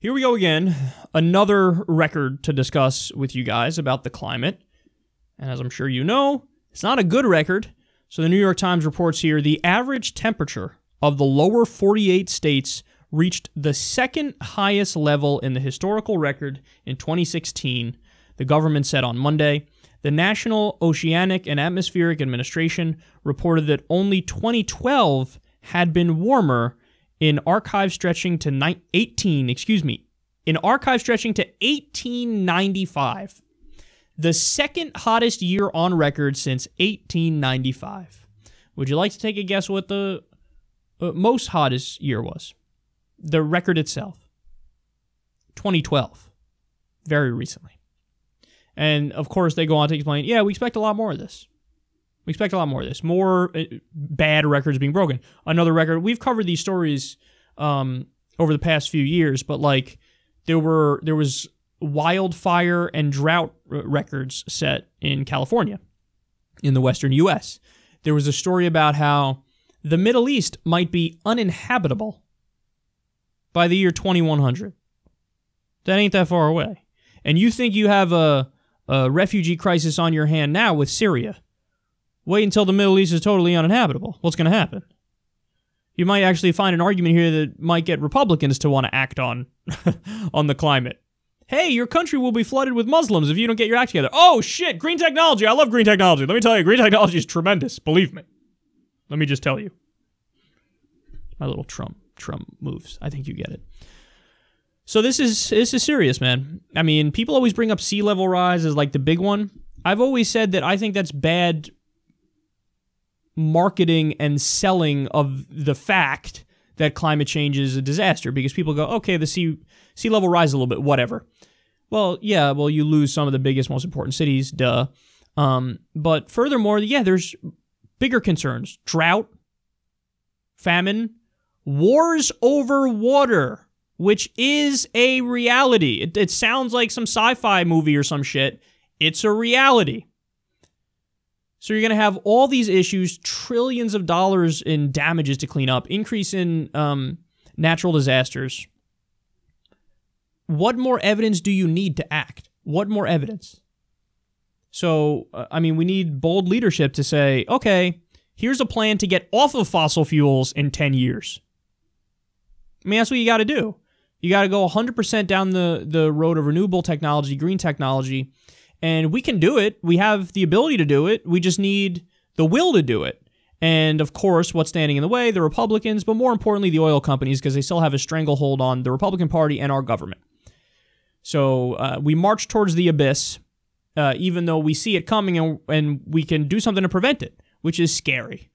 Here we go again. Another record to discuss with you guys about the climate. And as I'm sure you know, it's not a good record. So the New York Times reports here, the average temperature of the lower 48 states reached the second highest level in the historical record in 2016, the government said on Monday. The National Oceanic and Atmospheric Administration reported that only 2012 had been warmer in archives stretching to 1895. The second hottest year on record since 1895. Would you like to take a guess what the most hottest year was? The record itself. 2012. Very recently. And, of course, they go on to explain, yeah, we expect a lot more of this. We expect a lot more of this. More bad records being broken. Another record. We've covered these stories over the past few years, but, like, there was wildfire and drought records set in California, in the western U.S. There was a story about how the Middle East might be uninhabitable by the year 2100. That ain't that far away. And you think you have a refugee crisis on your hand now with Syria. Wait until the Middle East is totally uninhabitable. What's going to happen? You might actually find an argument here that might get Republicans to want to act on the climate. Hey, your country will be flooded with Muslims if you don't get your act together. Oh, shit, green technology. I love green technology. Let me tell you, green technology is tremendous. Believe me. Let me just tell you. My little Trump moves. I think you get it. So this is serious, man. I mean, people always bring up sea level rise as like the big one. I've always said that I think that's bad marketing and selling of the fact that climate change is a disaster, because people go, okay, the sea level rise a little bit, whatever. Well, yeah, you lose some of the biggest, most important cities, duh. But furthermore, yeah, there's bigger concerns. Drought, famine, wars over water, which is a reality. It sounds like some sci-fi movie or some shit. It's a reality. So you're going to have all these issues, trillions of dollars in damages to clean up, increase in natural disasters. What more evidence do you need to act? What more evidence? So, we need bold leadership to say, okay, here's a plan to get off of fossil fuels in 10 years. I mean, that's what you got to do. You got to go 100% down the road of renewable technology, green technology, and we can do it. We have the ability to do it. We just need the will to do it. And, of course, what's standing in the way? The Republicans, but more importantly, the oil companies, because they still have a stranglehold on the Republican Party and our government. So we march towards the abyss, even though we see it coming and we can do something to prevent it, which is scary.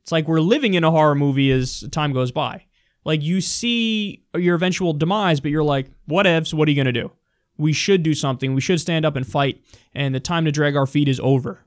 It's like we're living in a horror movie as time goes by. Like, you see your eventual demise, but you're like, whatevs, what are you going to do? We should do something. We should stand up and fight, and the time to drag our feet is over.